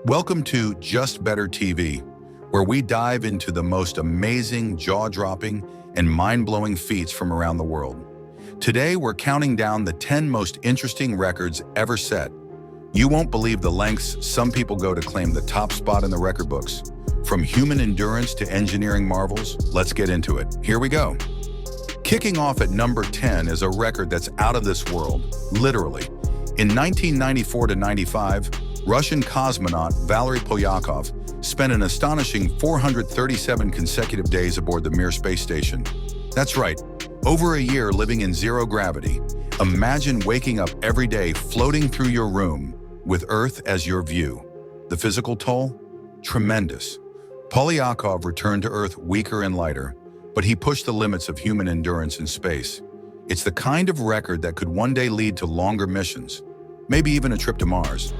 Welcome to Just Better TV, where we dive into the most amazing, jaw-dropping, and mind-blowing feats from around the world. Today, we're counting down the 10 most interesting records ever set. You won't believe the lengths some people go to claim the top spot in the record books. From human endurance to engineering marvels, let's get into it. Here we go. Kicking off at number 10 is a record that's out of this world, literally. In 1994 to 95, Russian cosmonaut Valery Polyakov spent an astonishing 437 consecutive days aboard the Mir space station. That's right, over a year living in zero gravity. Imagine waking up every day floating through your room with Earth as your view. The physical toll? Tremendous. Polyakov returned to Earth weaker and lighter, but he pushed the limits of human endurance in space. It's the kind of record that could one day lead to longer missions, maybe even a trip to Mars.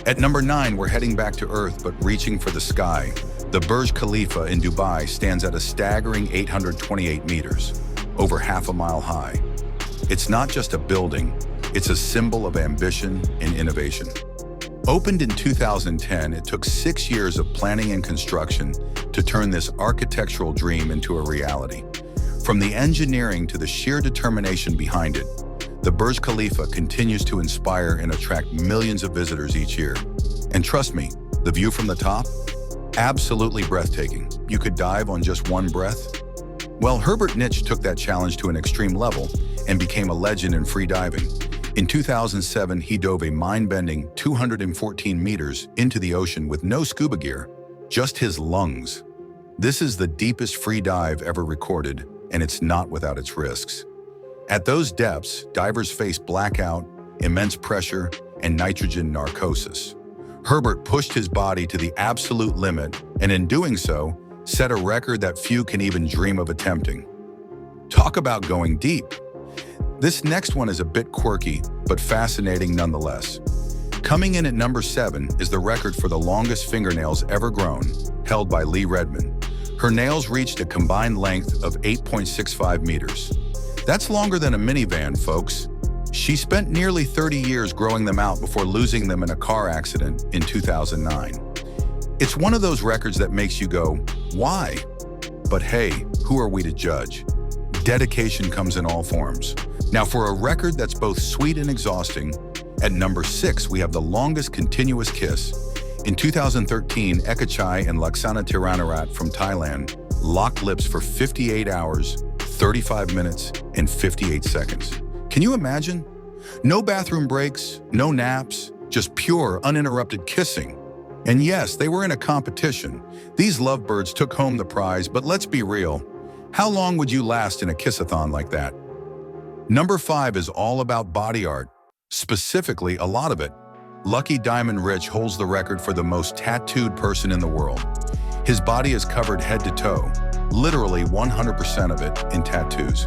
At number 9, we're heading back to Earth but reaching for the sky. The Burj Khalifa in Dubai stands at a staggering 828 meters, over half a mile high. It's not just a building, it's a symbol of ambition and innovation. Opened in 2010, it took 6 years of planning and construction to turn this architectural dream into a reality. From the engineering to the sheer determination behind it, the Burj Khalifa continues to inspire and attract millions of visitors each year. And trust me, the view from the top? Absolutely breathtaking. You could dive on just one breath. Well, Herbert Nitsch took that challenge to an extreme level and became a legend in free diving. In 2007, he dove a mind-bending 214 meters into the ocean with no scuba gear, just his lungs. This is the deepest free dive ever recorded, and it's not without its risks. At those depths, divers face blackout, immense pressure, and nitrogen narcosis. Herbert pushed his body to the absolute limit, and in doing so, set a record that few can even dream of attempting. Talk about going deep. This next one is a bit quirky, but fascinating nonetheless. Coming in at number 7 is the record for the longest fingernails ever grown, held by Lee Redmond. Her nails reached a combined length of 8.65 meters. That's longer than a minivan, folks. She spent nearly 30 years growing them out before losing them in a car accident in 2009. It's one of those records that makes you go, why? But hey, who are we to judge? Dedication comes in all forms. Now for a record that's both sweet and exhausting, at number 6 we have the longest continuous kiss. In 2013, Ekachai and Laksana Tiranarat from Thailand locked lips for 58 hours, 35 minutes, and 58 seconds. Can you imagine? No bathroom breaks, no naps, just pure, uninterrupted kissing. And yes, they were in a competition. These lovebirds took home the prize, but let's be real. How long would you last in a kiss-a-thon like that? Number 5 is all about body art, specifically a lot of it. Lucky Diamond Rich holds the record for the most tattooed person in the world. His body is covered head to toe, literally 100% of it in tattoos.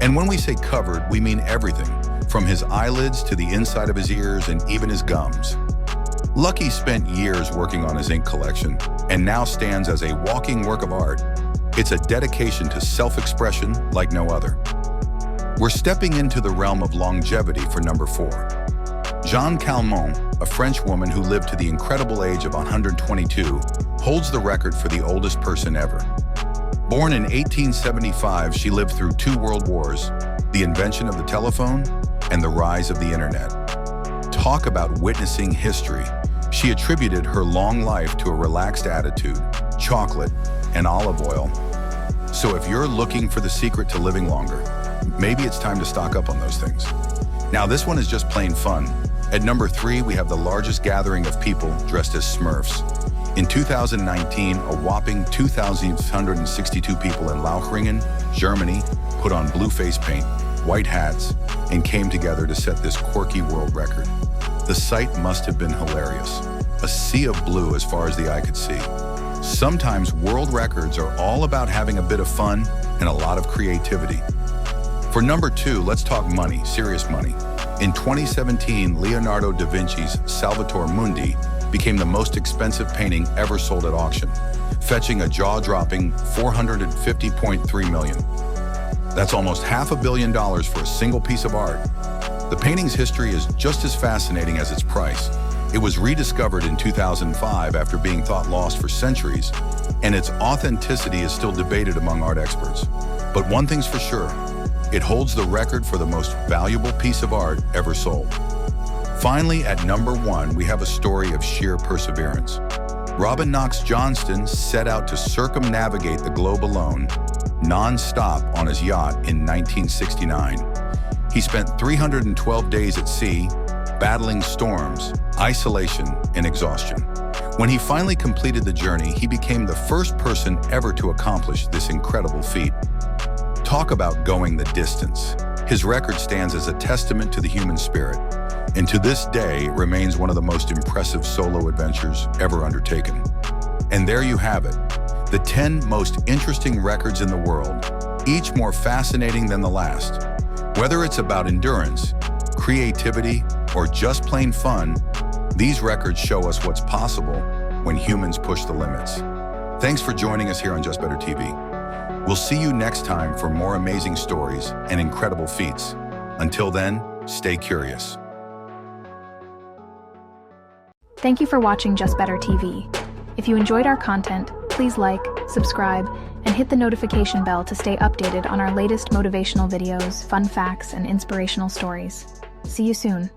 And when we say covered, we mean everything, from his eyelids to the inside of his ears and even his gums. Lucky spent years working on his ink collection and now stands as a walking work of art. It's a dedication to self-expression like no other. We're stepping into the realm of longevity for number 4. Jeanne Calment, a French woman who lived to the incredible age of 122, holds the record for the oldest person ever. Born in 1875, she lived through 2 world wars, the invention of the telephone, and the rise of the internet. Talk about witnessing history. She attributed her long life to a relaxed attitude, chocolate, and olive oil. So if you're looking for the secret to living longer, maybe it's time to stock up on those things. Now this one is just plain fun. At number 3, we have the largest gathering of people dressed as Smurfs. In 2019, a whopping 2,162 people in Lauchringen, Germany, put on blue face paint, white hats, and came together to set this quirky world record. The sight must have been hilarious. A sea of blue as far as the eye could see. Sometimes world records are all about having a bit of fun and a lot of creativity. For number 2, let's talk money, serious money. In 2017, Leonardo da Vinci's Salvator Mundi became the most expensive painting ever sold at auction, fetching a jaw-dropping $450.3 million. That's almost $500 million for a single piece of art. The painting's history is just as fascinating as its price. It was rediscovered in 2005 after being thought lost for centuries, and its authenticity is still debated among art experts. But one thing's for sure, it holds the record for the most valuable piece of art ever sold. Finally, at number 1, we have a story of sheer perseverance. Robin Knox Johnston set out to circumnavigate the globe alone, non-stop on his yacht in 1969. He spent 312 days at sea, battling storms, isolation, and exhaustion. When he finally completed the journey, he became the first person ever to accomplish this incredible feat. Talk about going the distance. His record stands as a testament to the human spirit, and to this day remains one of the most impressive solo adventures ever undertaken. And there you have it, the 10 most interesting records in the world, each more fascinating than the last. Whether it's about endurance, creativity, or just plain fun, these records show us what's possible when humans push the limits. Thanks for joining us here on Just Better TV. We'll see you next time for more amazing stories and incredible feats. Until then, stay curious. Thank you for watching Just Better TV. If you enjoyed our content, please like, subscribe, and hit the notification bell to stay updated on our latest motivational videos, fun facts, and inspirational stories. See you soon.